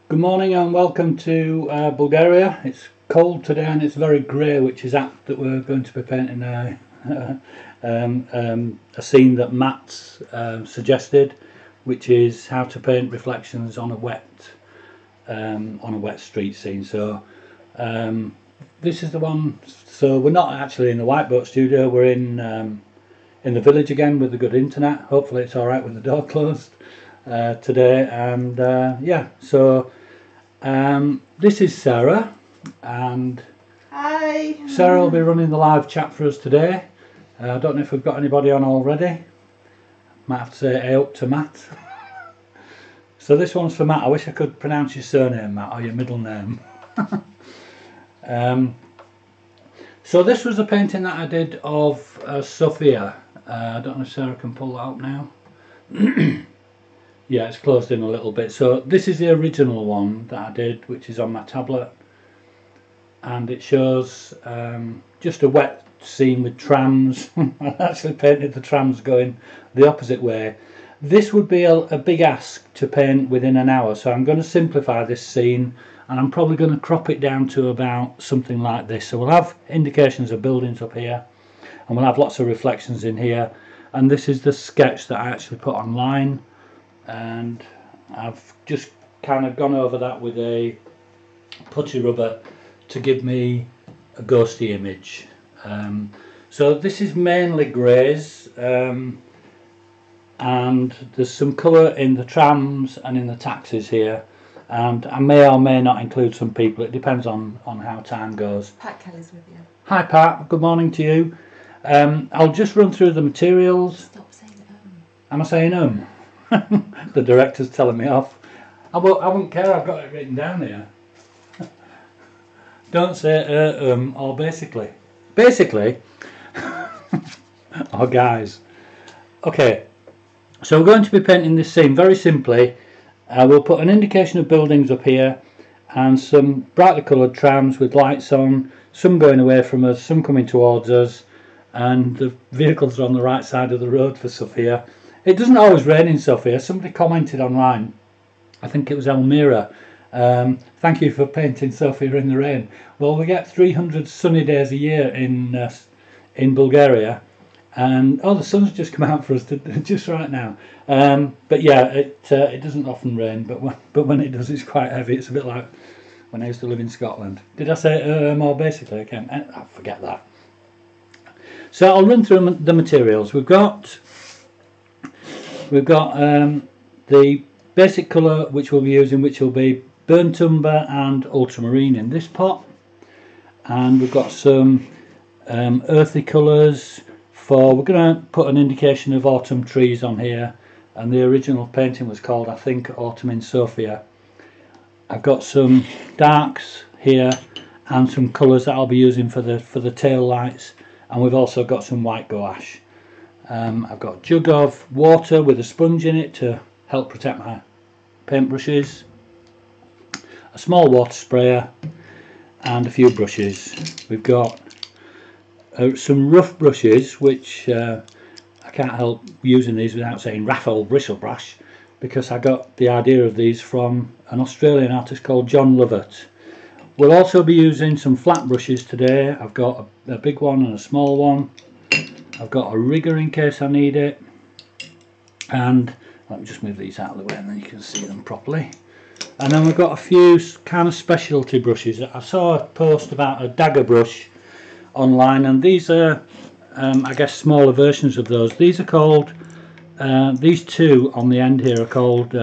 Good morning and welcome to Bulgaria. It's cold today and it's very grey, which is apt that we're going to be painting a scene that Matt suggested, which is how to paint reflections on a wet street scene. So this is the one. So we're not actually in the whiteboard studio. We're in the village again with the good internet. Hopefully it's all right with the door closed today. And yeah, so this is Sarah, and hi. Sarah will be running the live chat for us today. I don't know if we've got anybody on already. Might have to say hey up to Matt. So this one's for Matt. I wish I could pronounce your surname, Matt, or your middle name. So this was a painting that I did of Sophia. I don't know if Sarah can pull that up now. Yeah, it's closed in a little bit. So this is the original one that I did, which is on my tablet, and it shows just a wet scene with trams. I actually painted the trams going the opposite way. This would be a big ask to paint within an hour, so I'm going to simplify this scene, and I'm probably going to crop it down to about something like this. So we'll have indications of buildings up here, and we'll have lots of reflections in here, and this is the sketch that I actually put online. And I've just kind of gone over that with a putty rubber to give me a ghosty image. So this is mainly greys, and there's some colour in the trams and in the taxis here, and I may or may not include some people. It depends on how time goes. Pat Kelly's with you. Hi Pat, good morning to you. I'll just run through the materials. Stop saying Am I saying The director's telling me off. I wouldn't care, I've got it written down here. Don't say or basically. Basically. Oh guys. Okay, so we're going to be painting this scene very simply. We'll put an indication of buildings up here and some brightly coloured trams with lights on, some going away from us, some coming towards us, and the vehicles are on the right side of the road for Sophia. It doesn't always rain in Sofia. Somebody commented online, I think it was Elmira, thank you for painting Sofia in the rain. Well, we get 300 sunny days a year in Bulgaria, and the sun's just come out for us just right now. But yeah, it doesn't often rain, but when it does, it's quite heavy. It's a bit like when I used to live in Scotland. Did I say more basically? Okay, I forget that. So I'll run through the materials. We've got the basic colour which we'll be using, which will be burnt umber and ultramarine in this pot, and we've got some earthy colours we're going to put an indication of autumn trees on here, and the original painting was called, I think, Autumn in Sofia. I've got some darks here and some colours that I'll be using for the tail lights, and we've also got some white gouache. I've got a jug of water with a sponge in it to help protect my paintbrushes, a small water sprayer, and a few brushes. We've got some rough brushes, which I can't help using these without saying raffle bristle brush, because I got the idea of these from an Australian artist called John Lovett. We'll also be using some flat brushes today. I've got a big one and a small one. I've got a rigger in case I need it, and let me just move these out of the way and then you can see them properly. And then we've got a few kind of specialty brushes. I saw a post about a dagger brush online, and these are I guess smaller versions of those. These are called these two on the end here are called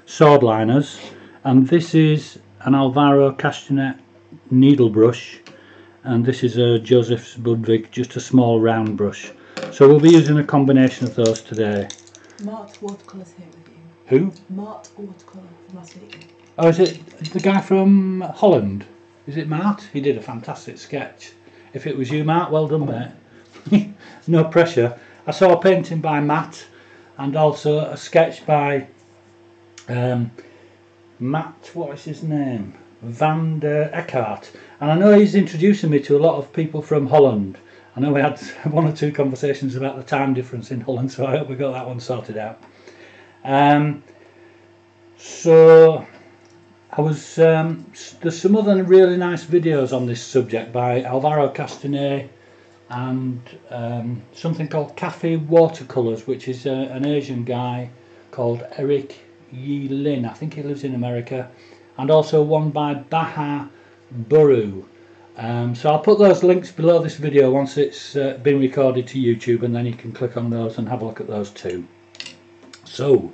sword liners, and this is an Alvaro Castanet needle brush, and this is a Joseph's Budwig, just a small round brush. So we'll be using a combination of those today. Mart Watercolour's here with you. Who? Mart Watercolour from last week. Oh, is it the guy from Holland? Is it Mart? He did a fantastic sketch. If it was you, Mart, well done, mate. No pressure. I saw a painting by Matt and also a sketch by Matt, what is his name? Van der Eckhart, and I know he's introducing me to a lot of people from Holland. I know we had one or two conversations about the time difference in Holland, so I hope we got that one sorted out. So There's some other really nice videos on this subject by Alvaro Castanet and something called Cafe Watercolours, which is an Asian guy called Eric Yi Lin. I think he lives in America, and also one by Baha Buru. So I'll put those links below this video once it's been recorded to YouTube, and then you can click on those and have a look at those too. So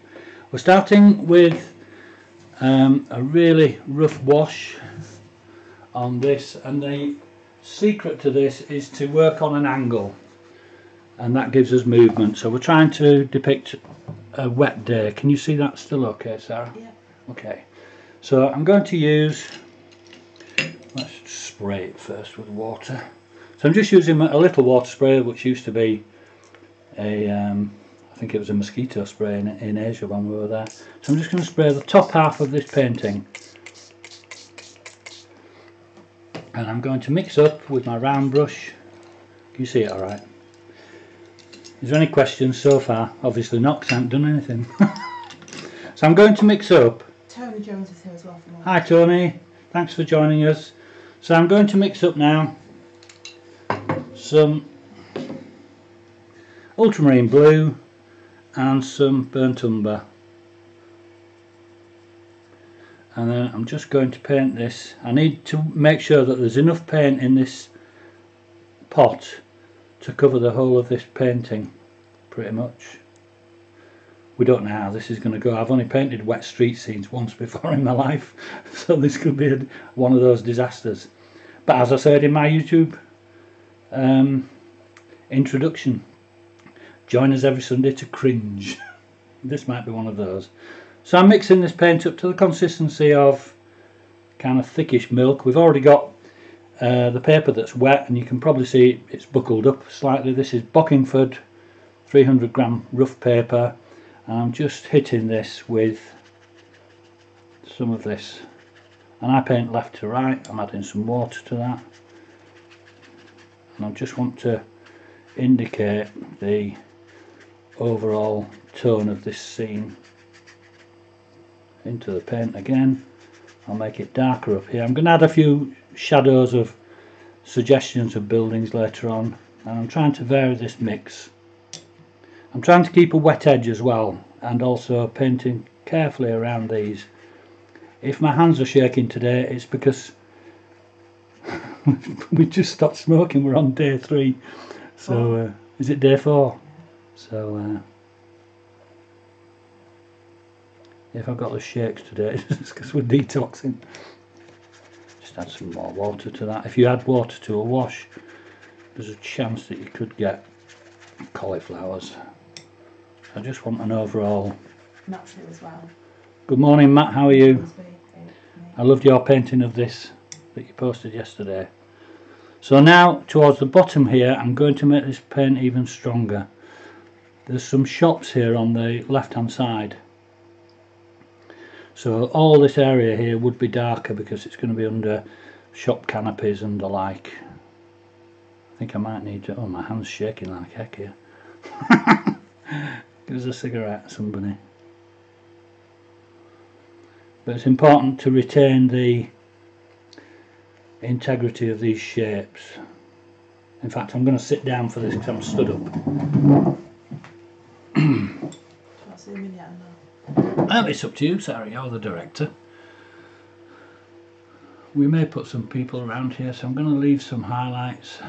we're starting with a really rough wash on this, and the secret to this is to work on an angle, and that gives us movement. So we're trying to depict a wet day. Can you see that still okay, Sarah? Yeah. Okay, so I'm going to use, let's spray it first with water. So I'm just using a little water spray, which used to be a I think it was a mosquito spray in Asia when we were there. So I'm just going to spray the top half of this painting, and I'm going to mix up with my round brush. Can you see it alright? Is there any questions so far? Obviously not, because I haven't done anything. So I'm going to mix up. Tony Jones is here as well. For Hi Tony, thanks for joining us. So I'm going to mix up now some ultramarine blue and some burnt umber, and then I'm just going to paint this. I need to make sure that there's enough paint in this pot to cover the whole of this painting pretty much. We don't know how this is going to go. I've only painted wet street scenes once before in my life, so this could be one of those disasters. But as I said in my YouTube introduction, join us every Sunday to cringe. This might be one of those. So I'm mixing this paint up to the consistency of kind of thickish milk. We've already got the paper that's wet, and you can probably see it's buckled up slightly. This is Bockingford 300 gram rough paper, and I'm just hitting this with some of this, and I paint left to right. I'm adding some water to that, and I just want to indicate the overall tone of this scene into the paint again. I'll make it darker up here. I'm going to add a few shadows of suggestions of buildings later on, and I'm trying to vary this mix. I'm trying to keep a wet edge as well, and also painting carefully around these. If my hands are shaking today, it's because we just stopped smoking. We're on day 3, so is it day 4? So if I've got the shakes today, it's because we're detoxing. Just add some more water to that. If you add water to a wash, there's a chance that you could get cauliflowers. I just want an overall. Matt's here as well. Good morning, Matt. How are you? I loved your painting of this that you posted yesterday. So now towards the bottom here, I'm going to make this paint even stronger. There's some shops here on the left hand side, so all this area here would be darker because it's going to be under shop canopies and the like. I think I might need to. Oh, my hand's shaking like heck here. Give us a cigarette, somebody. But it's important to retain the integrity of these shapes. In fact, I'm going to sit down for this because I'm stood up. Well, it's up to you, Sarah. You're the director. We may put some people around here, so I'm going to leave some highlights,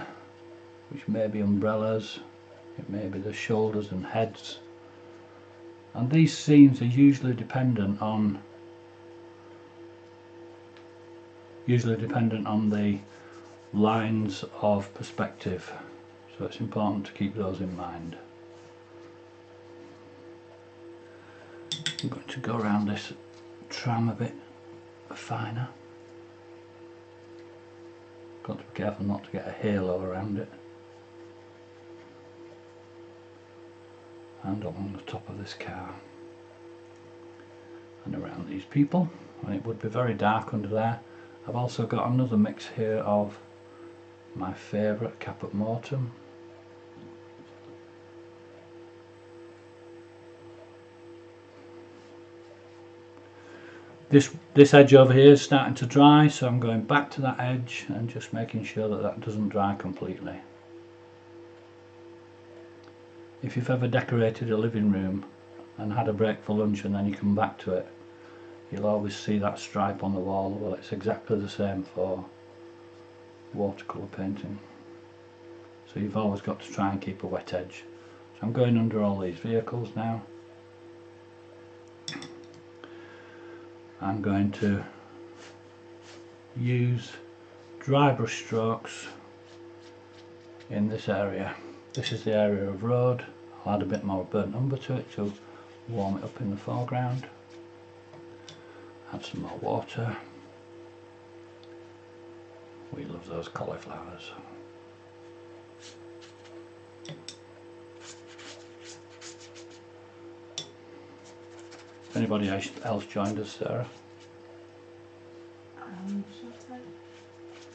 which may be umbrellas, it may be the shoulders and heads. And these scenes are usually dependent on the lines of perspective, so it's important to keep those in mind. I'm going to go around this tram a bit finer. Got to be careful not to get a halo around it. And along the top of this car. And around these people. And it would be very dark under there. I've also got another mix here of my favourite Caput Mortuum. this edge over here is starting to dry, so I'm going back to that edge and just making sure that that doesn't dry completely. If you've ever decorated a living room and had a break for lunch and then you come back to it, you'll always see that stripe on the wall. Well, it's exactly the same for watercolour painting. So you've always got to try and keep a wet edge. So I'm going under all these vehicles now. I'm going to use dry brush strokes in this area. This is the area of road. I'll add a bit more burnt umber to it to warm it up in the foreground. Add some more water. We love those cauliflowers. Anybody else joined us, Sarah?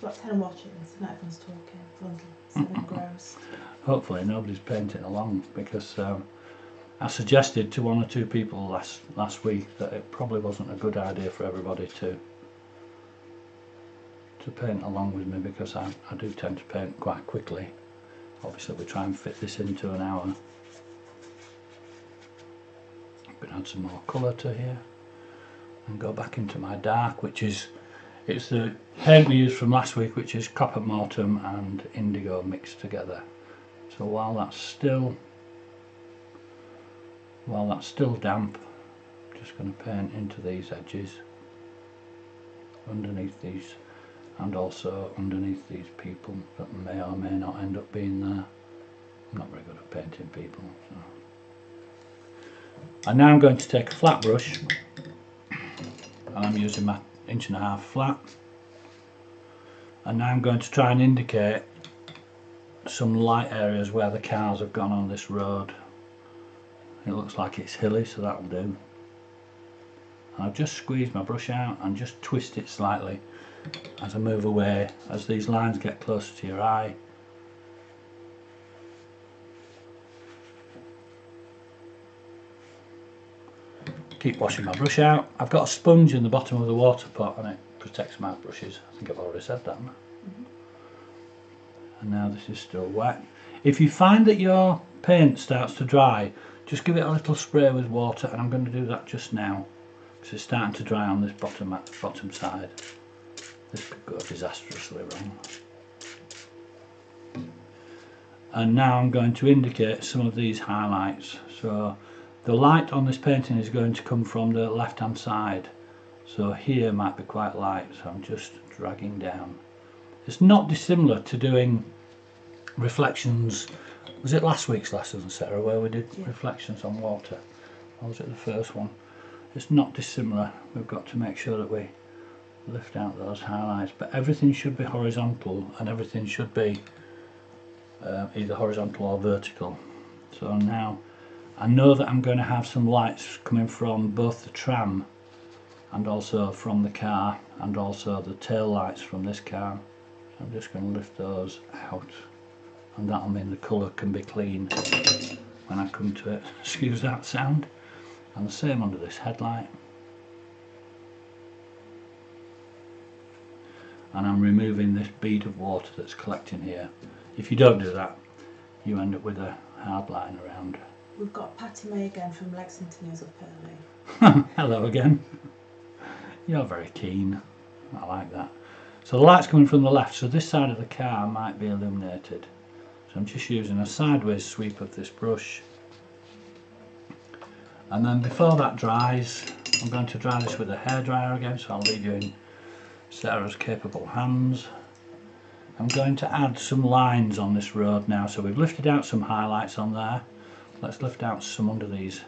About 10 watching, so not everyone's talking. Everyone's 7 grows. Hopefully nobody's painting along, because I suggested to 1 or 2 people last week that it probably wasn't a good idea for everybody to paint along with me, because I do tend to paint quite quickly. Obviously we try and fit this into an hour. I'm going to add some more colour to here and go back into my dark, it's the paint we used from last week, which is copper mortem and indigo mixed together. So while that's still damp, I'm just going to paint into these edges, underneath these, and also underneath these people that may or may not end up being there. I'm not very good at painting people. So. And now I'm going to take a flat brush, and I'm using my 1.5" flat, and now I'm going to try and indicate some light areas where the cars have gone on this road. It looks like it's hilly, so that'll do. I'll just squeeze my brush out and just twist it slightly as I move away, as these lines get closer to your eye. Keep washing my brush out. I've got a sponge in the bottom of the water pot and it protects my brushes. I think I've already said that. And now this is still wet. If you find that your paint starts to dry, just give it a little spray with water, and I'm going to do that just now because it's starting to dry on this bottom side. This could go disastrously wrong. And now I'm going to indicate some of these highlights. So the light on this painting is going to come from the left hand side, so here might be quite light, so I'm just dragging down. It's not dissimilar to doing reflections. Was it last week's lesson, Sarah, where we did reflections on water? Or was it the first one? It's not dissimilar. We've got to make sure that we lift out those highlights, but everything should be horizontal and everything should be either horizontal or vertical. So now I know that I'm going to have some lights coming from both the tram and also from the car, and also the tail lights from this car. So I'm just going to lift those out, and that'll mean the colour can be clean when I come to it. Excuse that sound. And the same under this headlight. And I'm removing this bead of water that's collecting here. If you don't do that, you end up with a hard line around. We've got Patty May again from Lexington, who's up early. Hello again. You're very keen. I like that. So the light's coming from the left, so this side of the car might be illuminated. So I'm just using a sideways sweep of this brush. And then before that dries, I'm going to dry this with a hairdryer again, so I'll leave you in Sarah's capable hands. I'm going to add some lines on this road now. So we've lifted out some highlights on there. Let's lift out some under these.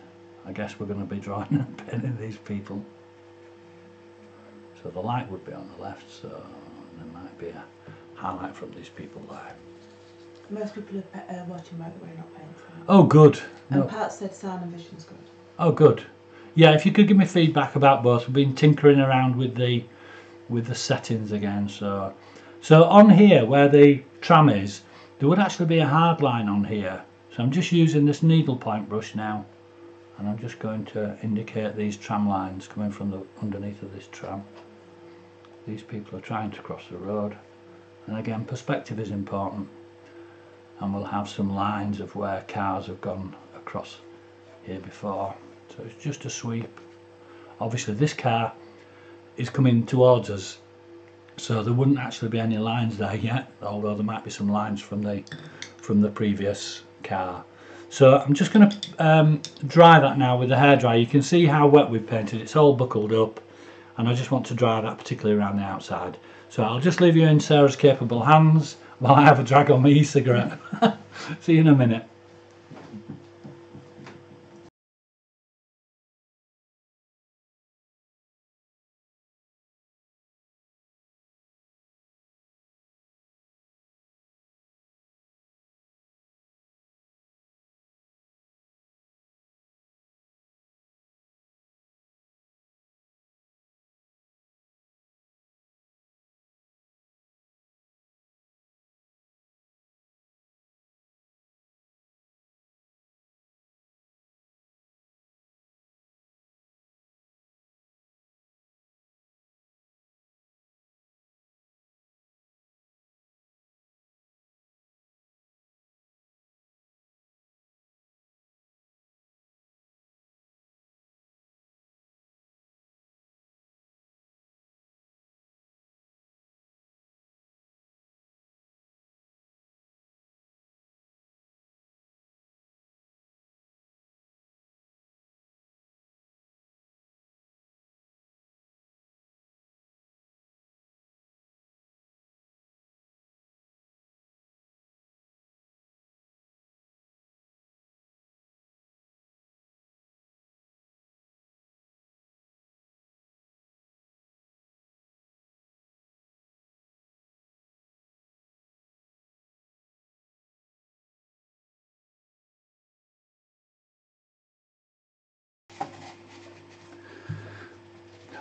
I guess we're going to be drawing and painting these people. So the light would be on the left, so there might be a highlight from these people there. Most people are watching by the way, not painting. Oh good. And No. Pat said sound and vision's good. Oh good. Yeah, if you could give me feedback about both. We've been tinkering around with the settings again. So on here where the tram is, there would actually be a hard line on here. So I'm just using this needle point brush now, and I'm just going to indicate these tram lines coming from the underneath of this tram. These people are trying to cross the road, and again perspective is important, and we'll have some lines of where cars have gone across here before, so it's just a sweep. Obviously this car is coming towards us, so there wouldn't actually be any lines there yet, although there might be some lines from the previous car. So I'm just going to dry that now with the hairdryer. You can see how wet we've painted. It's all buckled up, and I just want to dry that particularly around the outside. So I'll just leave you in Sarah's capable hands while I have a drag on my e-cigarette. See you in a minute.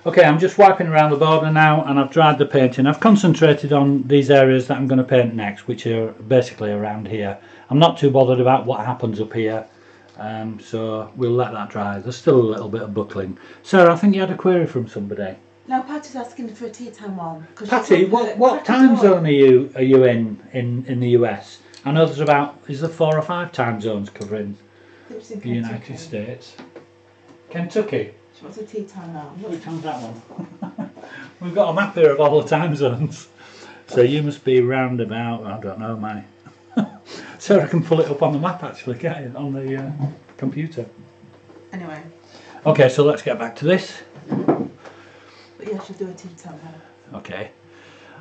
Okay, I'm just wiping around the border now, and I've dried the painting. I've concentrated on these areas that I'm going to paint next, which are basically around here. I'm not too bothered about what happens up here, so we'll let that dry. There's still a little bit of buckling. Sarah, I think you had a query from somebody. No, Patty's asking for a tea time one. Patty, what time zone are you in the US? I know there's about, is there 4 or 5 time zones covering the United States? Kentucky. She wants a tea time now. Which time's that one? We've got a map here of all the time zones. So you must be round about, I don't know, my... Sarah can pull it up on the map actually, can't you? On the computer. Anyway. Okay, so let's get back to this. But yeah, she'll do a tea time now. Okay.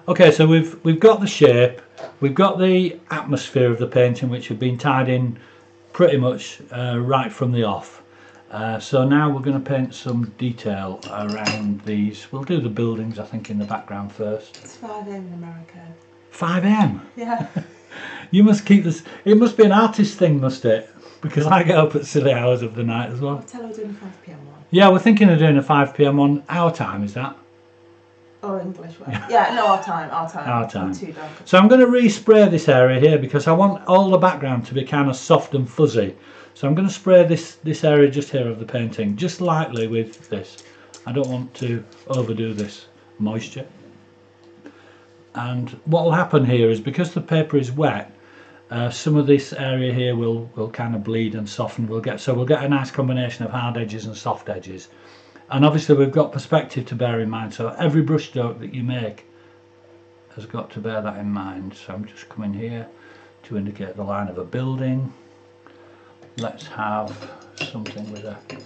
Okay, so we've got the shape, we've got the atmosphere of the painting, which have been tied in pretty much right from the off. So now we're going to paint some detail around these. We'll do the buildings, I think, in the background first. It's 5 AM in America. 5 AM? Yeah. You must keep this. It must be an artist thing, must it? Because I get up at silly hours of the night as well. I'll tell her we're doing a 5 PM one. Yeah, we're thinking of doing a 5 PM one. Our time, is that? Or English one. Yeah, no, our time. Our time. Too dark. So I'm going to respray this area here because I want all the background to be kind of soft and fuzzy. So I'm going to spray this area just here of the painting, just lightly with this. I don't want to overdo this moisture. And what will happen here is, because the paper is wet, some of this area here will kind of bleed and soften. We'll get a nice combination of hard edges and soft edges. And obviously we've got perspective to bear in mind, so every brush stroke that you make has got to bear that in mind. So I'm just coming here to indicate the line of a building. Let's have something with a... I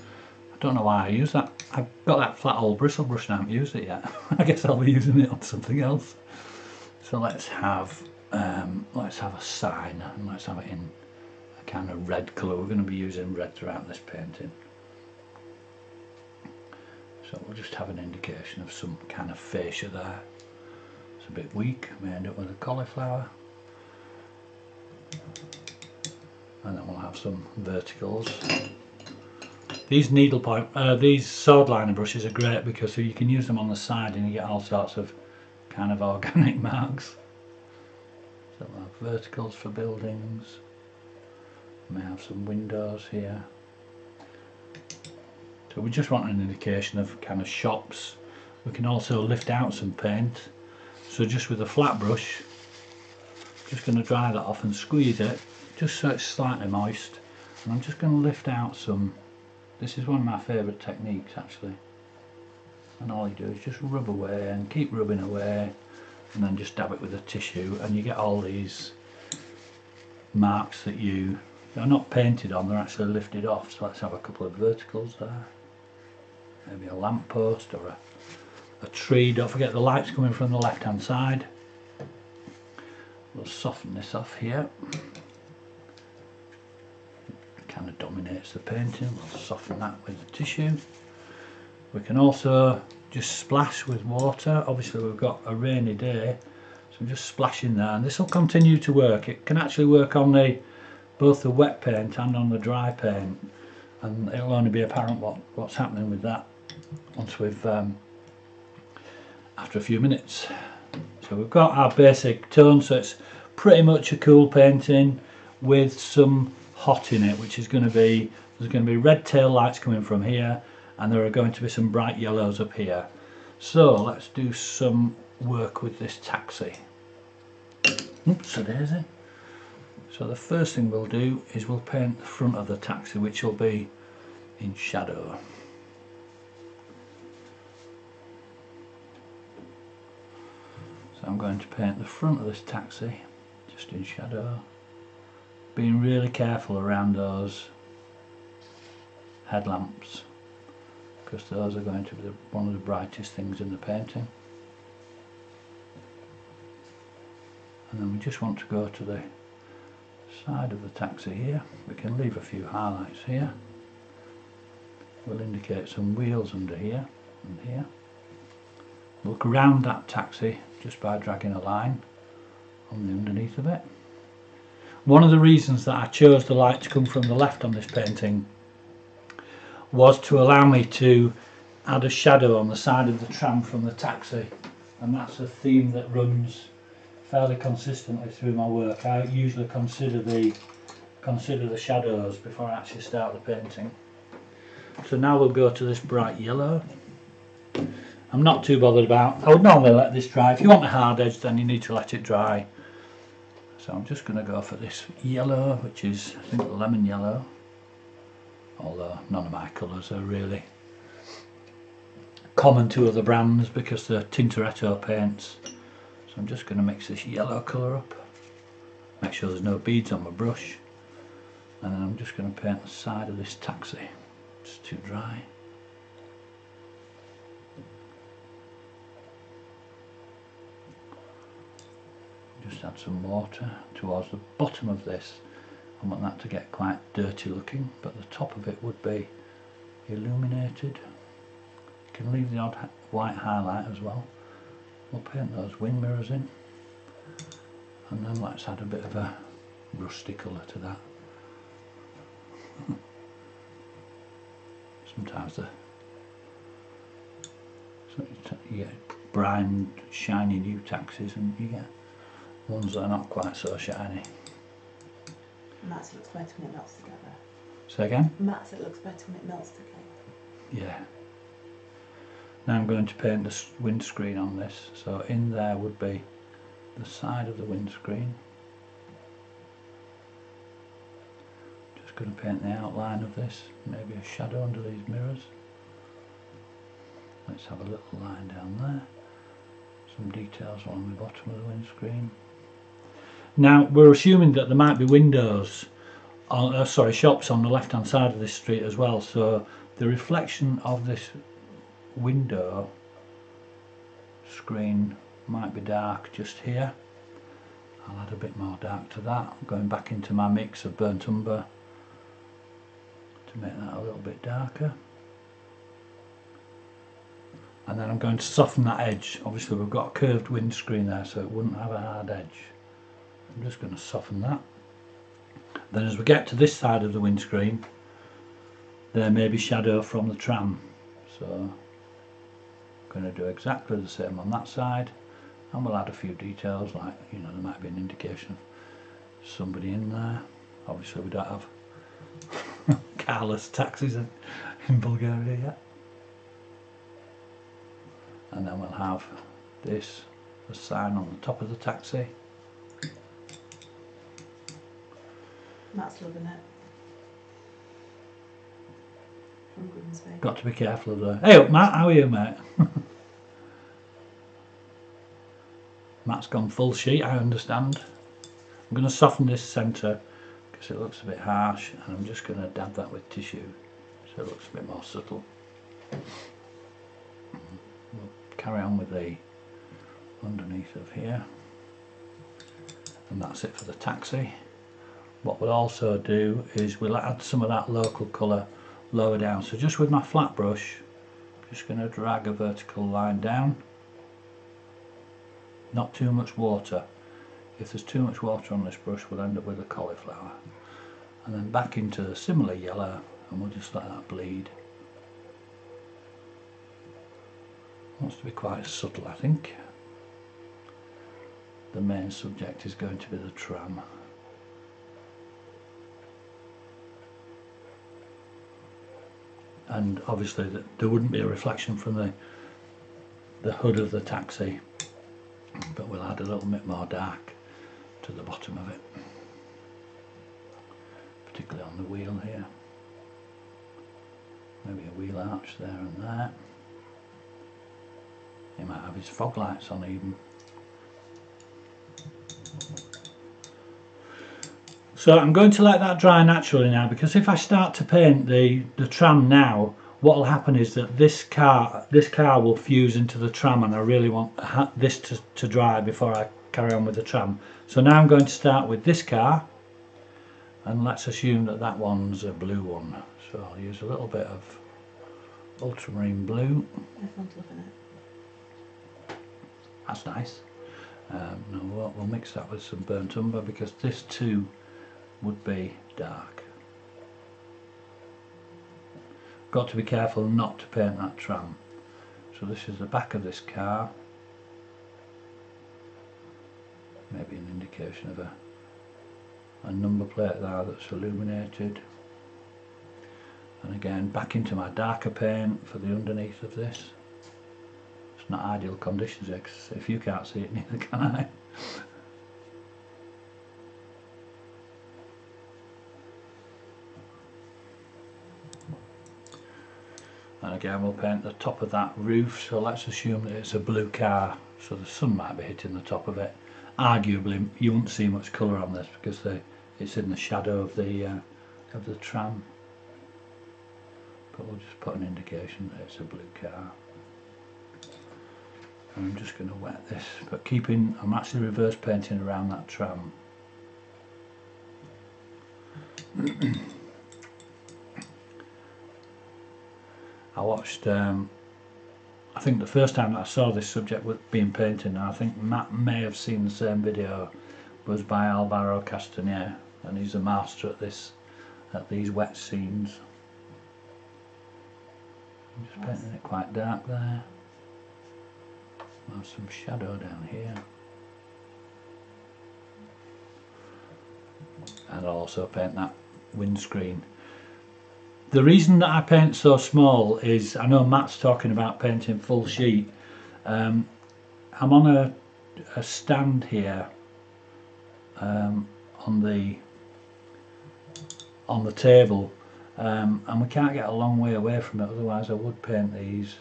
don't know why I use that. I've got that flat old bristle brush and I haven't used it yet. I guess I'll be using it on something else. So let's have a sign, and let's have it in a kind of red colour. We're going to be using red throughout this painting. So we'll just have an indication of some kind of fascia there. It's a bit weak, may end up with a cauliflower. And then we'll have some verticals. These these sword liner brushes are great because you can use them on the side and you get all sorts of kind of organic marks. So we'll have verticals for buildings. We may have some windows here. So we just want an indication of kind of shops. We can also lift out some paint. So just with a flat brush, just going to dry that off and squeeze it just so it's slightly moist. And I'm just going to lift out some. This is one of my favourite techniques actually. And all you do is just rub away and keep rubbing away, and then just dab it with a tissue, and you get all these marks that they're not painted on, they're actually lifted off. So let's have a couple of verticals there. Maybe a lamp post or a tree. Don't forget the light's coming from the left hand side. We'll soften this off here. It kind of dominates the painting. We'll soften that with the tissue. We can also just splash with water. Obviously we've got a rainy day, so I'm just splashing there, and this will continue to work. It can actually work on both the wet paint and on the dry paint, and it'll only be apparent what's happening with that once we've after a few minutes. So we've got our basic tone, so it's pretty much a cool painting with some hot in it, which is going to be, there's going to be red tail lights coming from here, and there are going to be some bright yellows up here. So let's do some work with this taxi. Oops, a daisy. So the first thing we'll do is we'll paint the front of the taxi, which will be in shadow. So I'm going to paint the front of this taxi just in shadow, being really careful around those headlamps, because those are going to be one of the brightest things in the painting. And then we just want to go to the side of the taxi here. We can leave a few highlights here. We'll indicate some wheels under here and here. Look around that taxi just by dragging a line on the underneath of it. One of the reasons that I chose the light to come from the left on this painting was to allow me to add a shadow on the side of the tram from the taxi, and that's a theme that runs fairly consistently through my work. I usually consider the shadows before I actually start the painting. So now we'll go to this bright yellow. I'm not too bothered about, I would normally let this dry. If you want a hard edge, then you need to let it dry. So I'm just going to go for this yellow, which is, I think, lemon yellow. Although none of my colours are really common to other brands because they're Tintoretto paints. So I'm just going to mix this yellow colour up, make sure there's no beads on my brush, and then I'm just going to paint the side of this taxi. It's too dry. Just add some water towards the bottom of this. I want that to get quite dirty looking, but the top of it would be illuminated. You can leave the odd white highlight as well. We'll paint those wing mirrors in, and then let's add a bit of a rusty colour to that. Sometimes you get bright, shiny new taxis, and you get ones that are not quite so shiny. Matt's looks better when it melts together. Say again? Matt's it looks better when it melts together. Yeah. Now I'm going to paint the windscreen on this. So in there would be the side of the windscreen. Just going to paint the outline of this, maybe a shadow under these mirrors. Let's have a little line down there. Some details along the bottom of the windscreen. Now we're assuming that there might be windows, shops on the left hand side of this street as well, so the reflection of this window screen might be dark just here. I'll add a bit more dark to that, going back into my mix of burnt umber to make that a little bit darker. And then I'm going to soften that edge. Obviously we've got a curved windscreen there, so it wouldn't have a hard edge. I'm just going to soften that. Then as we get to this side of the windscreen, there may be shadow from the tram. So I'm going to do exactly the same on that side, and we'll add a few details, like, you know, there might be an indication of somebody in there. Obviously we don't have carless taxis in Bulgaria yet. And then we'll have this, the sign on the top of the taxi. Matt's loving it. From Grimsby. Got to be careful of the... Hey up Matt, how are you mate? Matt's gone full sheet, I understand. I'm going to soften this centre because it looks a bit harsh, and I'm just going to dab that with tissue so it looks a bit more subtle. We'll carry on with the underneath of here, and that's it for the taxi. What we'll also do is we'll add some of that local colour lower down. So just with my flat brush, I'm just going to drag a vertical line down. Not too much water. If there's too much water on this brush, we'll end up with a cauliflower. And then back into the similar yellow, and we'll just let that bleed. Wants to be quite subtle, I think. The main subject is going to be the tram. And obviously there wouldn't be a reflection from the hood of the taxi, but we'll add a little bit more dark to the bottom of it, particularly on the wheel here. Maybe a wheel arch there and there. He might have his fog lights on even. So I'm going to let that dry naturally now, because if I start to paint the tram now, what will happen is that this car will fuse into the tram, and I really want this to dry before I carry on with the tram. So now I'm going to start with this car, and let's assume that that one's a blue one. So I'll use a little bit of ultramarine blue. Everyone's loving it. That's nice. No, we'll mix that with some burnt umber, because this too would be dark. Got to be careful not to paint that tram. So this is the back of this car. Maybe an indication of a number plate there that's illuminated. And again, back into my darker paint for the underneath of this. It's not ideal conditions here, because if you can't see it, neither can I. And again, we'll paint the top of that roof, so let's assume that it's a blue car, so the sun might be hitting the top of it. Arguably you won't see much colour on this because it's in the shadow of the tram, but we'll just put an indication that it's a blue car. And I'm just going to wet this, but I'm actually reverse painting around that tram. I watched, I think the first time that I saw this subject being painted, and I think Matt may have seen the same video, was by Alvaro Castañer, and he's a master at these wet scenes. I'm just painting it quite dark there. Have some shadow down here. And I'll also paint that windscreen. The reason that I paint so small is, I know Matt's talking about painting full sheet. I'm on a stand here on the table, and we can't get a long way away from it, otherwise I would paint these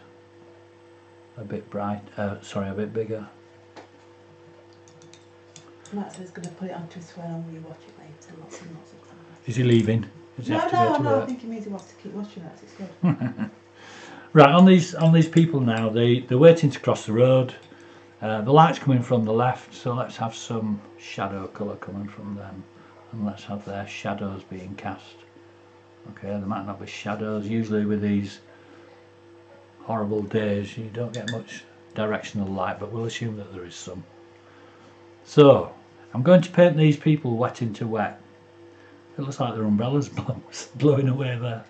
a bit bright, sorry, a bit bigger. Matt says he's going to put it onto a swear and rewatch it later, lots and lots of times. Is he leaving? Does he have to go to work? I think he means he wants to keep watching it, it's good. Right, on these people now, they're waiting to cross the road. The light's coming from the left, so let's have some shadow colour coming from them, and let's have their shadows being cast. Okay, there might not be shadows. Usually with these horrible days you don't get much directional light, but we'll assume that there is some. So I'm going to paint these people wet into wet. It looks like their umbrellas blowing away there.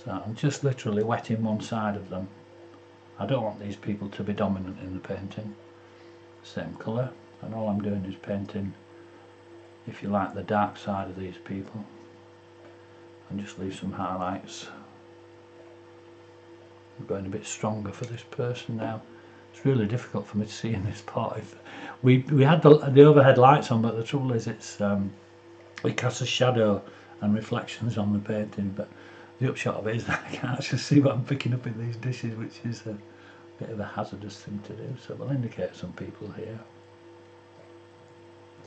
So I'm just literally wetting one side of them. I don't want these people to be dominant in the painting. Same colour, and all I'm doing is painting, if you like, the dark side of these people. and just leave some highlights. I'm going a bit stronger for this person now. It's really difficult for me to see in this pot. If we had the overhead lights on, but the trouble is it casts a shadow and reflections on the painting, but the upshot of it is that I can't actually see what I'm picking up in these dishes, which is a bit of a hazardous thing to do. So we'll indicate some people here.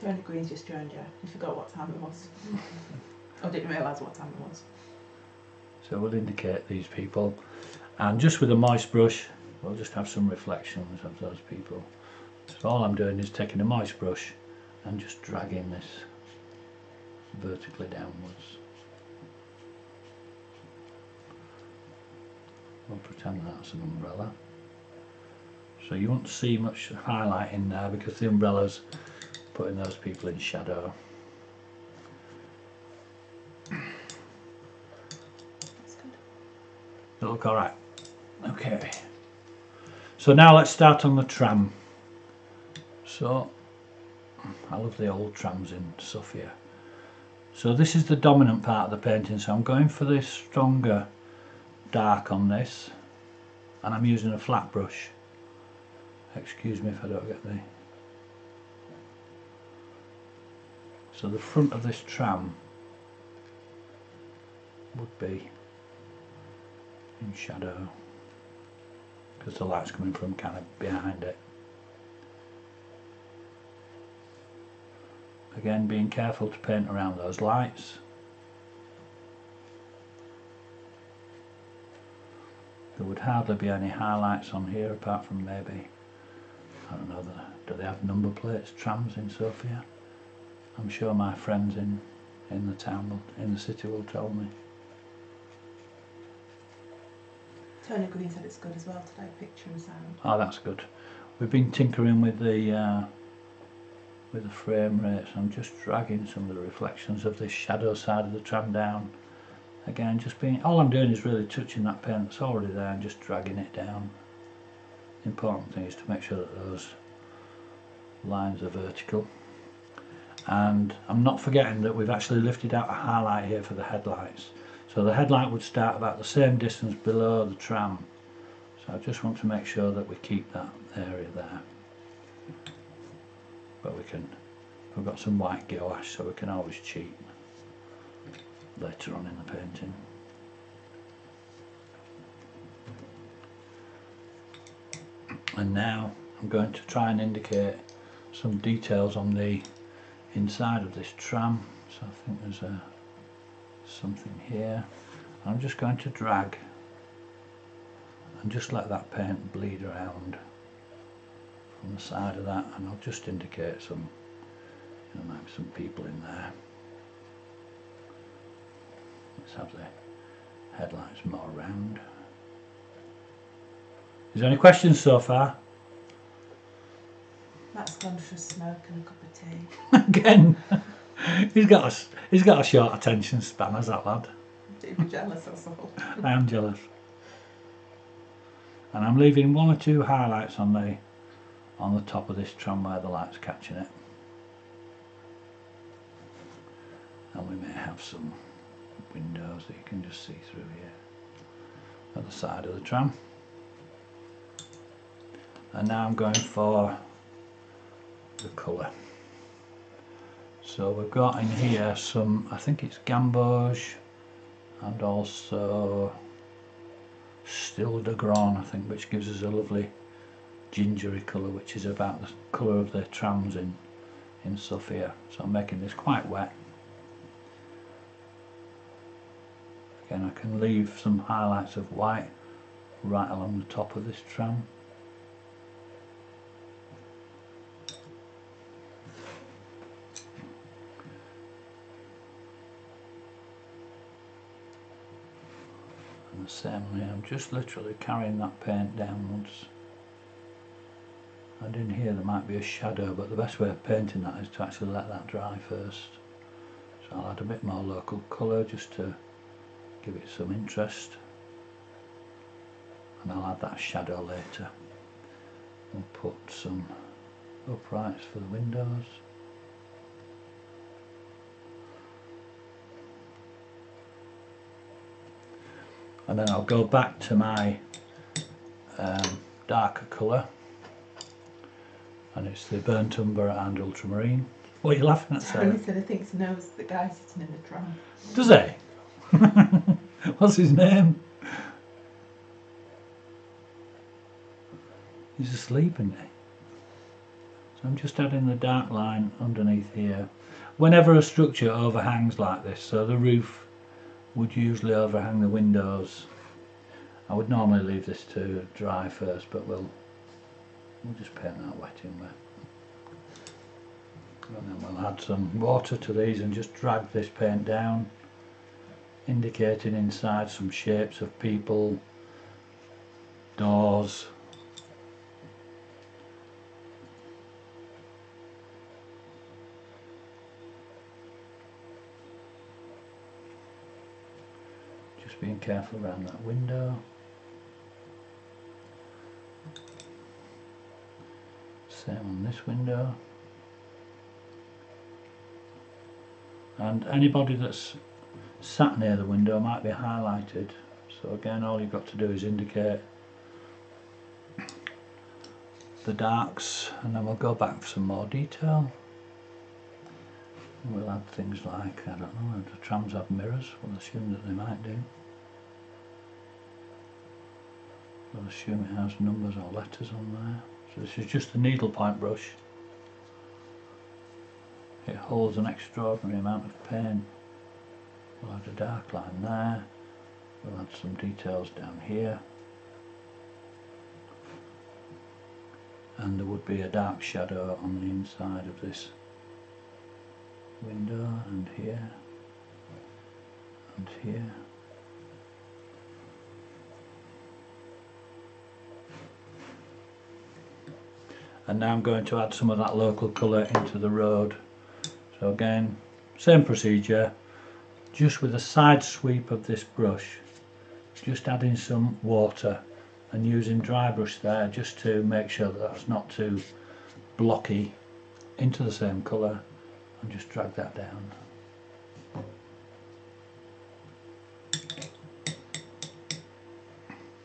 Tony Green's just joined you. You forgot what time it was. I didn't realise what time it was. So we'll indicate these people, and just with a moist brush we'll just have some reflections of those people. So all I'm doing is taking a moist brush and just dragging this vertically downwards. We'll pretend that's an umbrella. So you won't see much highlight in there because the umbrella's putting those people in shadow. That's good. Does it look alright? Okay. So now let's start on the tram. So I love the old trams in Sofia. So this is the dominant part of the painting, so I'm going for this stronger dark on this, and I'm using a flat brush. Excuse me if I don't get the... So the front of this tram would be in shadow because the light's coming from kind of behind it. Again, being careful to paint around those lights. There would hardly be any highlights on here apart from maybe, I don't know, do they have number plates, trams in Sofia? I'm sure my friends in the town, in the city will tell me. Tony Green said it's good as well today, picture and sound. Oh, that's good. We've been tinkering with the frame rates. I'm just dragging some of the reflections of this shadow side of the tram down. Again, just being, all I'm doing is really touching that paint that's already there and just dragging it down. The important thing is to make sure that those lines are vertical. And I'm not forgetting that we've actually lifted out a highlight here for the headlights. So the headlight would start about the same distance below the tram. So I just want to make sure that we keep that area there. But we've got some white gouache, so we can always cheat later on in the painting. And now I'm going to try and indicate some details on the inside of this tram. So I think there's something here. I'm just going to drag and just let that paint bleed around from the side of that, and I'll just indicate some, there might be some people in there. Let's have the headlights more round. Is there any questions so far? Matt's gone for a smoke and a cup of tea. Again, he's got a short attention span, has that lad? Don't be jealous, that's all. I am jealous. And I'm leaving one or two highlights on the top of this tram where the light's catching it. And we may have some windows that you can just see through here at the side of the tram. And now I'm going for the colour. So we've got in here some, I think it's gamboge and also Still de Grand, I think, which gives us a lovely gingery colour, which is about the colour of the trams in Sofia. So I'm making this quite wet. Again, I can leave some highlights of white right along the top of this tram. And the same way, I'm just literally carrying that paint downwards. And in here there might be a shadow, but the best way of painting that is to actually let that dry first. So I'll add a bit more local colour just to give it some interest. And I'll add that shadow later. We'll put some uprights for the windows. and then I'll go back to my darker colour, and it's the burnt umber and ultramarine. What are you laughing at, Sarah? He said he thinks he knows the guy sitting in the tram. Does he? What's his name? He's asleep, isn't he? So I'm just adding the dark line underneath here. Whenever a structure overhangs like this, so the roof would usually overhang the windows, I would normally leave this to dry first, but we'll just paint that wet in there. And then we'll add some water to these and just drag this paint down, indicating inside some shapes of people, doors. Just being careful around that window. Same on this window. And anybody that's sat near the window might be highlighted. So again, all you've got to do is indicate the darks, and then we'll go back for some more detail. We'll add things like, I don't know, do trams have mirrors? We'll assume that they might do. We'll assume it has numbers or letters on there. So this is just a needlepoint brush. It holds an extraordinary amount of paint. We'll add a dark line there. We'll add some details down here. And there would be a dark shadow on the inside of this window, and here, and here. And now I'm going to add some of that local colour into the road. So again, same procedure, just with a side sweep of this brush, just adding some water and using dry brush there just to make sure that that's not too blocky into the same colour, and just drag that down.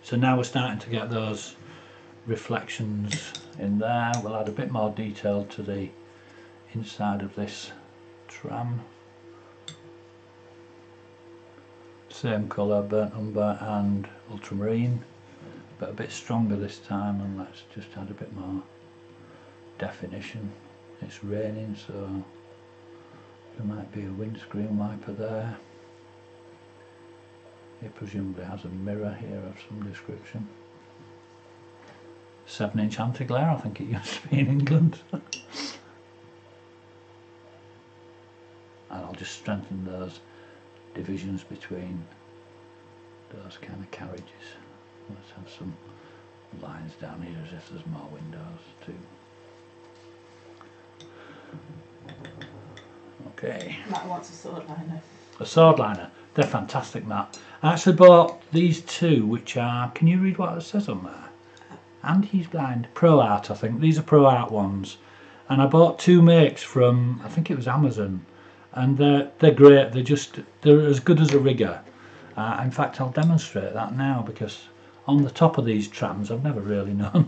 So now we're starting to get those reflections in there. We'll add a bit more detail to the inside of this tram. Same colour, burnt umber and ultramarine, but a bit stronger this time, and let's just add a bit more definition. It's raining, so there might be a windscreen wiper there. It presumably has a mirror here of some description. 7-inch anti-glare, I think it used to be in England. And I'll just strengthen those divisions between those kind of carriages. Let's have some lines down here as if there's more windows too. Okay. Matt wants a sword liner. A sword liner. They're fantastic, Matt. I actually bought these two, which are, can you read what it says on there? And he's blind. Pro Art, I think. These are Pro Art ones. And I bought two makes from, I think it was Amazon. And they're great. They're as good as a rigger. In fact, I'll demonstrate that now, because on the top of these trams, I've never really known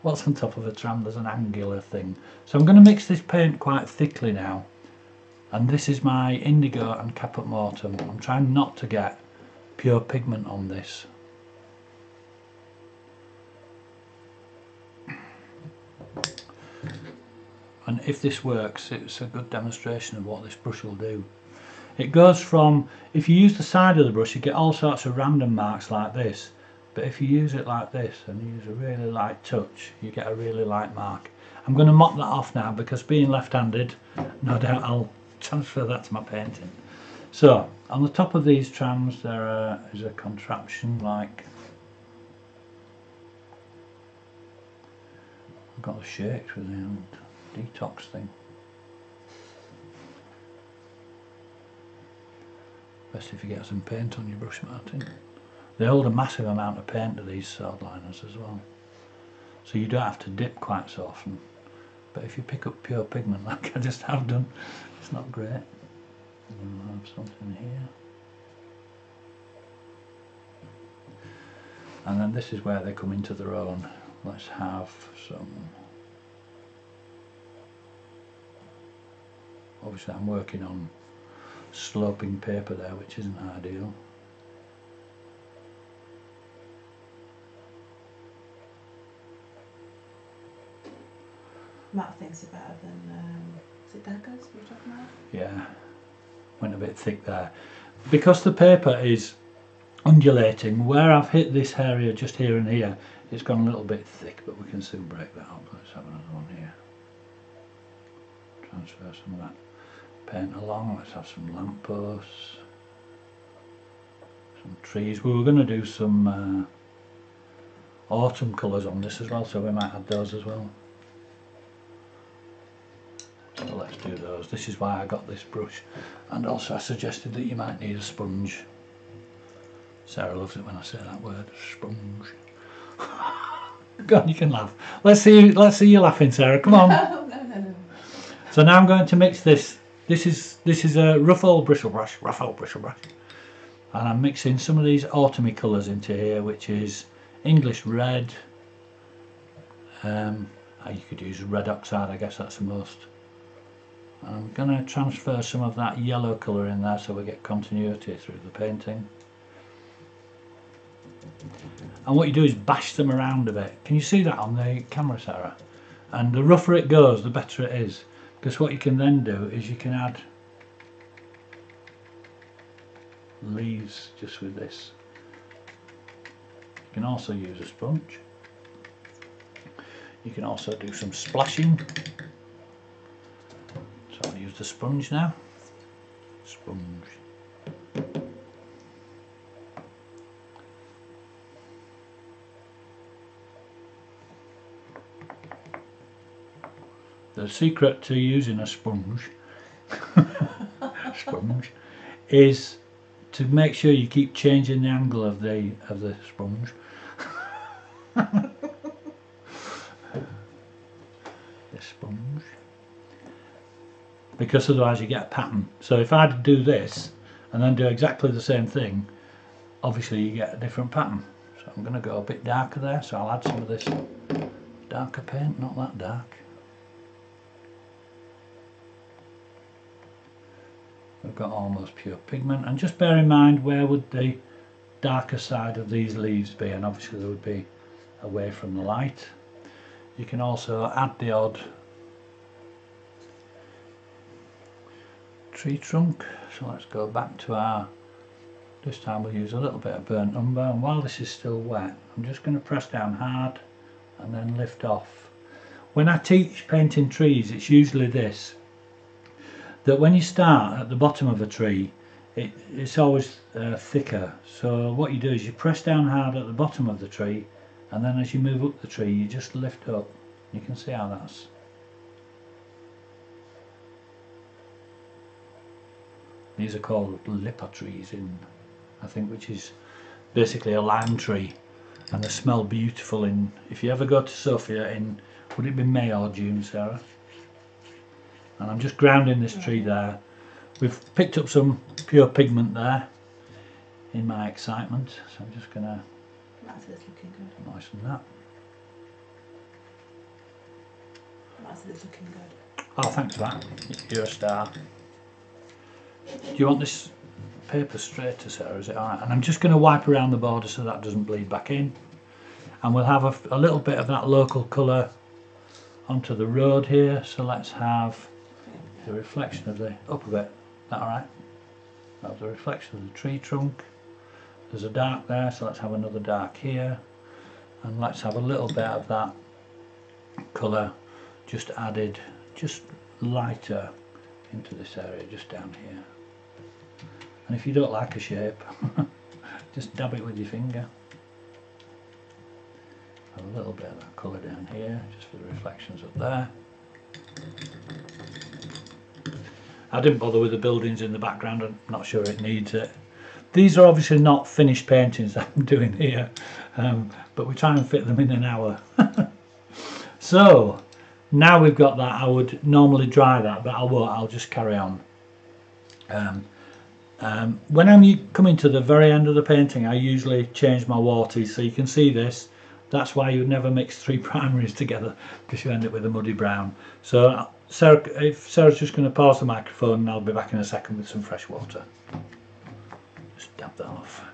what's on top of a tram. There's an angular thing. So I'm going to mix this paint quite thickly now. And this is my indigo and caput mortuum. I'm trying not to get pure pigment on this. And if this works, it's a good demonstration of what this brush will do. It goes from, if you use the side of the brush, you get all sorts of random marks like this. But if you use it like this and use a really light touch, you get a really light mark. I'm going to mop that off now, because being left-handed, no doubt I'll transfer that to my painting. So on the top of these trams there is a contraption like, I've got the shakes with the old detox thing. Best if you get some paint on your brush, Martin. They hold a massive amount of paint to these sword liners as well, so you don't have to dip quite so often. But if you pick up pure pigment like I just have done, it's not great. We'll have something here. And then this is where they come into their own. Let's have some, obviously I'm working on sloping paper there, which isn't ideal. Matt thinks it's better than, is it daggers you're talking about? Yeah, went a bit thick there. Because the paper is undulating, where I've hit this area just here and here, it's gone a little bit thick, but we can soon break that up. Let's have another one here. Transfer some of that paint along. Let's have some lampposts, some trees. We were going to do some autumn colours on this as well, so we might add those as well. So let's do those. This is why I got this brush, and also I suggested that you might need a sponge. Sarah loves it when I say that word, sponge. Go on, you can laugh. Let's see you laughing, Sarah. Come on. No. So now I'm going to mix this. This is a rough old bristle brush, and I'm mixing some of these autumny colours into here, which is English red. You could use red oxide, I guess that's the most. I'm going to transfer some of that yellow colour in there so we get continuity through the painting. And what you do is bash them around a bit. Can you see that on the camera, Sarah? And the rougher it goes, the better it is. Because what you can then do is you can add leaves just with this. You can also use a sponge. You can also do some splashing. So I'll use the sponge now. Sponge. The secret to using a sponge, is to make sure you keep changing the angle of the sponge. This sponge, because otherwise you get a pattern. So if I do this and then do exactly the same thing, obviously you get a different pattern. So I'm going to go a bit darker there. So I'll add some of this darker paint, not that dark. We've got almost pure pigment, and just bear in mind where would the darker side of these leaves be, and obviously they would be away from the light. You can also add the odd tree trunk. So let's go back to our, this time we'll use a little bit of burnt umber, and while this is still wet I'm just going to press down hard and then lift off. When I teach painting trees, it's usually this, that when you start at the bottom of a tree, it's always thicker. So what you do is you press down hard at the bottom of the tree, and then as you move up the tree you just lift up. You can see how that's, these are called lipper trees in, I think, which is basically a lime tree, and they smell beautiful in, if you ever go to Sofia in, would it be May or June, Sarah? And I'm just grounding this tree there. We've picked up some pure pigment there in my excitement, so I'm just going to looking good. moisten that. That's looking good. Oh, thanks for that. You're a star. Do you want this paper straighter, Sarah? Is it alright? And I'm just going to wipe around the border so that doesn't bleed back in. And we'll have a little bit of that local colour onto the road here. So let's have the reflection of the, up a bit, is that alright? That's the reflection of the tree trunk. There's a dark there, so let's have another dark here, and let's have a little bit of that colour just added, just lighter into this area, just down here. And if you don't like a shape, just dab it with your finger. Have a little bit of that colour down here, just for the reflections up there. I didn't bother with the buildings in the background, I'm not sure it needs it. These are obviously not finished paintings that I'm doing here, but we try and fit them in an hour. So, now we've got that, I would normally dry that, but I won't, I'll just carry on. When I'm coming to the very end of the painting, I usually change my waters, so you can see this. That's why you would never mix 3 primaries together, because you end up with a muddy brown. So Sarah's just going to pause the microphone, and I'll be back in a second with some fresh water. Just dab that off.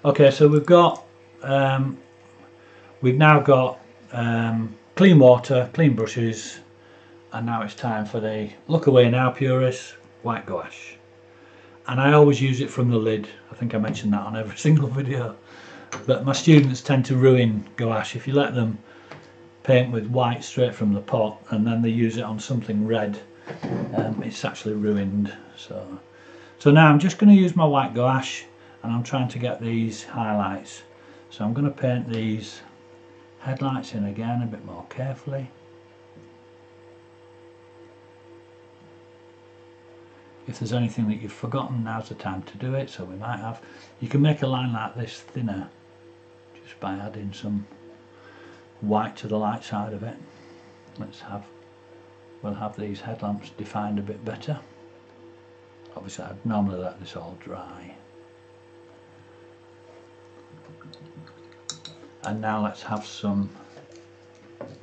Okay, so we've now got clean water, clean brushes, and now it's time for the look away now purists white gouache. And I always use it from the lid. I think I mentioned that on every single video. But my students tend to ruin gouache if you let them paint with white straight from the pot and then they use it on something red. It's actually ruined. So now I'm just going to use my white gouache, and I'm trying to get these highlights. So I'm going to paint these headlights in again a bit more carefully. If there's anything that you've forgotten, now's the time to do it. So we might have, you can make a line like this thinner just by adding some white to the light side of it. We'll have these headlamps defined a bit better. Obviously I'd normally let this all dry. And now let's have some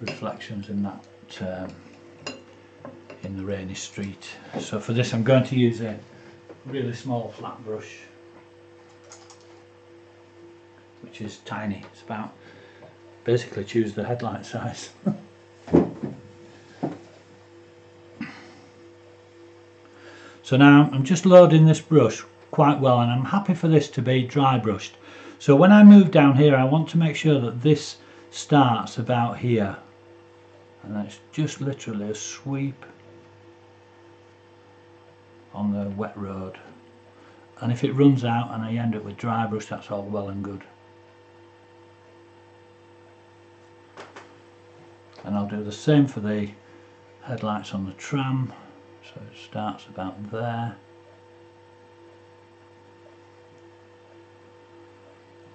reflections in that in the rainy street. So for this I'm going to use a really small flat brush, which is tiny. It's about, basically choose the headlight size. So now I'm just loading this brush quite well, and I'm happy for this to be dry brushed. So when I move down here, I want to make sure that this starts about here, and that's just literally a sweep on the wet road. And if it runs out and I end up with dry brush, that's all well and good. And I'll do the same for the headlights on the tram. So it starts about there.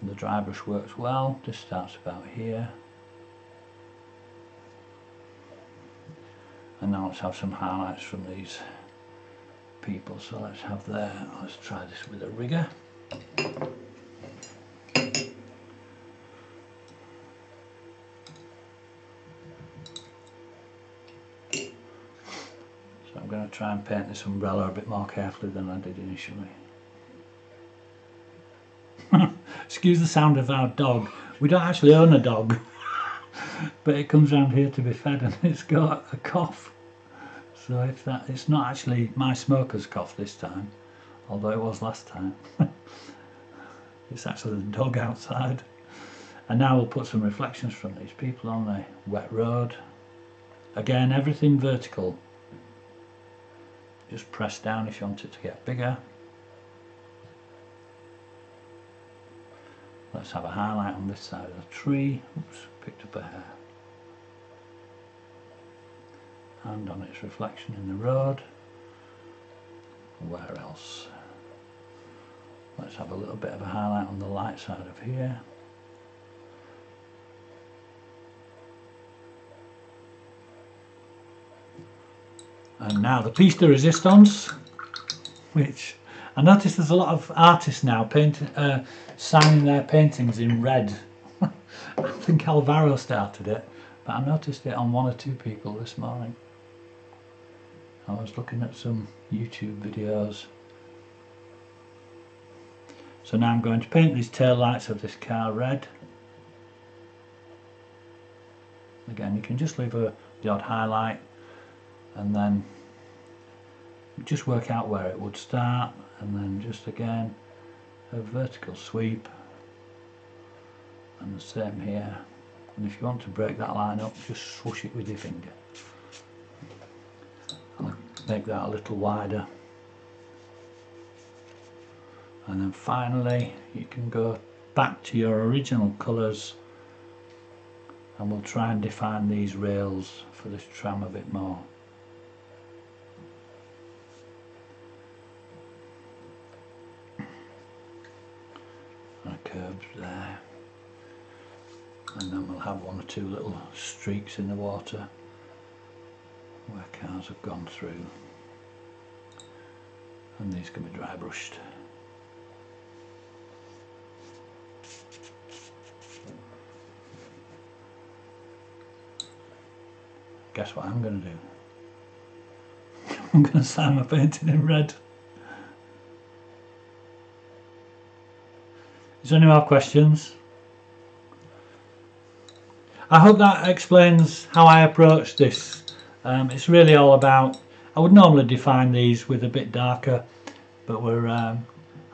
The dry brush works well, just starts about here. And now let's have some highlights from these people. So let's try this with a rigger. So I'm going to try and paint this umbrella a bit more carefully than I did initially. Excuse the sound of our dog. We don't actually own a dog, but it comes around here to be fed and it's got a cough. So it's not actually my smoker's cough this time, although it was last time. It's actually the dog outside. And now we'll put some reflections from these people on the wet road. Again, everything vertical. Just press down if you want it to get bigger. Let's have a highlight on this side of the tree. Oops, picked up a hair. And on its reflection in the road. Where else? Let's have a little bit of a highlight on the light side of here. And now the piece de resistance, which I noticed there's a lot of artists now signing their paintings in red. I think Alvaro started it, but I noticed it on 1 or 2 people this morning. I was looking at some YouTube videos. So now I'm going to paint these tail lights of this car red. Again, you can just leave the odd highlight and then just work out where it would start, and then just again a vertical sweep and the same here. And if you want to break that line up, just swoosh it with your finger. I'll make that a little wider. And then finally you can go back to your original colours, and we'll try and define these rails for this tram a bit more. And curbs there. And then we'll have one or two little streaks in the water where cars have gone through, and these can be dry brushed. Guess what I'm going to do? I'm going to sign my painting in red. Is there any more questions? I hope that explains how I approach this. It's really all about, I would normally define these with a bit darker, but we're, I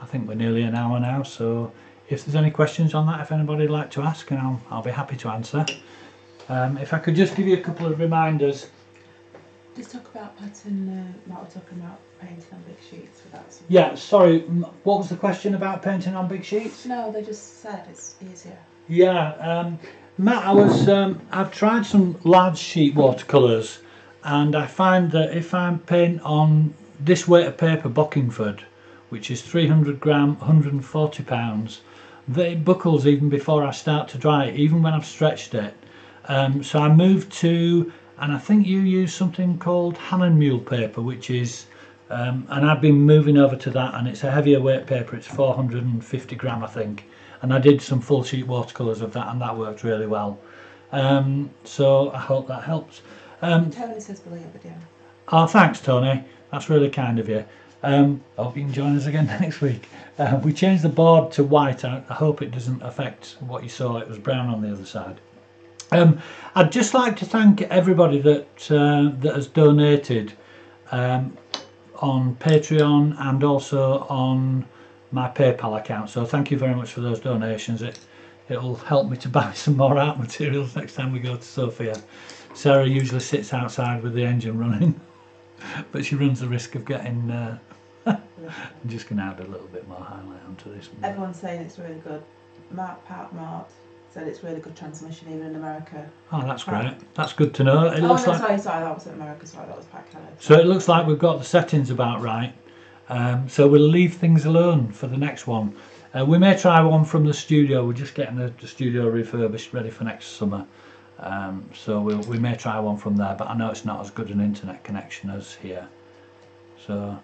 think we're nearly an hour now, so if there's any questions on that, if anybody would like to ask, and I'll be happy to answer. If I could just give you a couple of reminders. Just talk about pattern, what we're talking about, painting on big sheets without some... Yeah, sorry, what was the question about painting on big sheets? No, they just said it's easier. Yeah, Matt, I've tried some large sheet watercolours, and I find that if I paint on this weight of paper, Bockingford, which is 300 gram, £140, that it buckles even before I start to dry it, even when I've stretched it. So I moved to, and I think you use something called Hannenmühle paper, which is, and I've been moving over to that, and it's a heavier weight paper, it's 450 gram I think. And I did some full sheet watercolours of that, and that worked really well. So I hope that helps. Tony says below your video. Oh, thanks Tony, that's really kind of you. I hope you can join us again next week. We changed the board to white. I hope it doesn't affect what you saw. It was brown on the other side. I'd just like to thank everybody that that has donated on Patreon and also on my PayPal account, so thank you very much for those donations. It'll help me to buy some more art materials next time we go to Sofia. Sarah usually sits outside with the engine running, but she runs the risk of getting I'm just going to add a little bit more highlight onto this one. Everyone's saying it's really good. Mart said it's really good transmission even in America. Oh, that's great. That's good to know. It looks no, like... sorry, that wasn't America, sorry, that was Pat Keller. So it looks like we've got the settings about right. So we'll leave things alone for the next one. We may try one from the studio. We're just getting the studio refurbished, ready for next summer. So we may try one from there, but I know it's not as good an internet connection as here. So,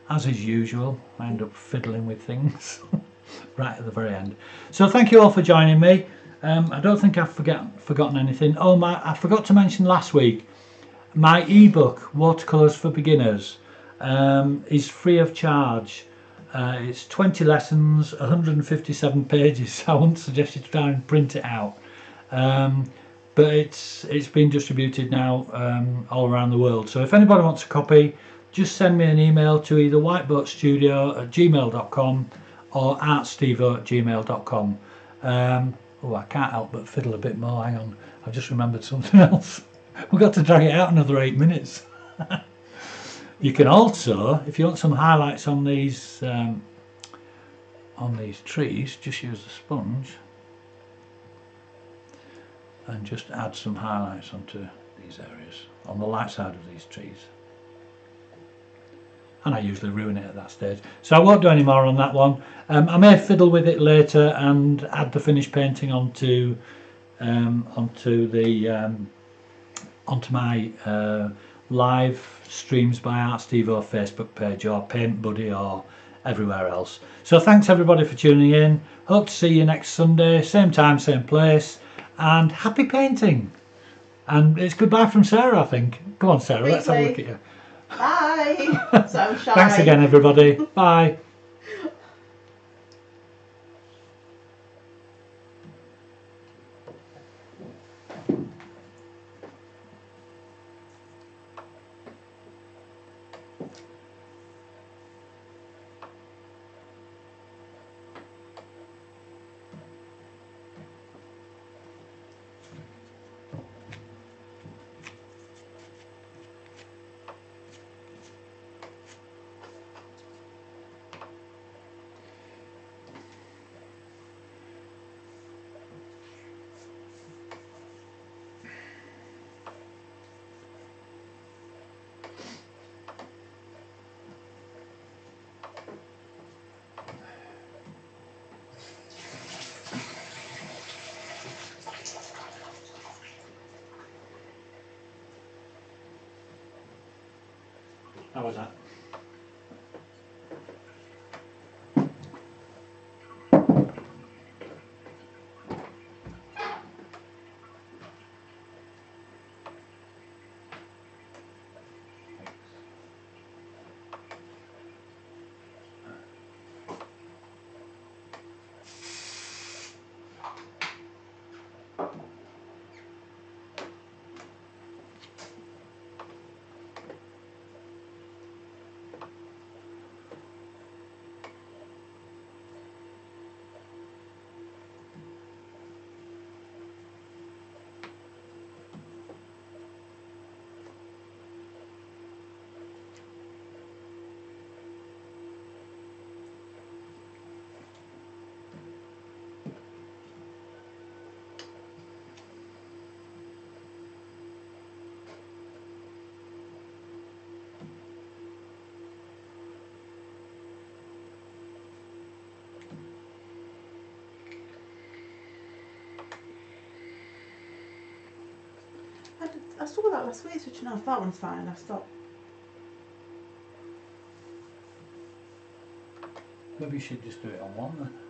as is usual, I end up fiddling with things right at the very end. So thank you all for joining me. I don't think I've forgotten anything. Oh, I forgot to mention last week, my ebook, Watercolours for Beginners, is free of charge. It's 20 lessons, 157 pages. I wouldn't suggest you try and print it out. But it's been distributed now all around the world. So if anybody wants a copy, just send me an email to either whiteboatstudio@gmail.com or artsteve@gmail.com. Oh, I can't help but fiddle a bit more. Hang on, I've just remembered something else. We've got to drag it out another 8 minutes. You can also, if you want some highlights on these trees, just use the sponge and just add some highlights onto these areas on the light side of these trees. And I usually ruin it at that stage, so I won't do any more on that one. I may fiddle with it later and add the finished painting onto my live streams by Art Steve Facebook page or Paint Buddy or everywhere else. So thanks everybody for tuning in. Hope to see you next Sunday, same time, same place, and happy painting. And it's goodbye from Sarah, I think. Come on Sarah, let's have a look at you. Bye. So shy. Thanks again everybody. Bye. How was that? I saw that last week, switching off. That one's fine. I've stopped. Maybe you should just do it on one then.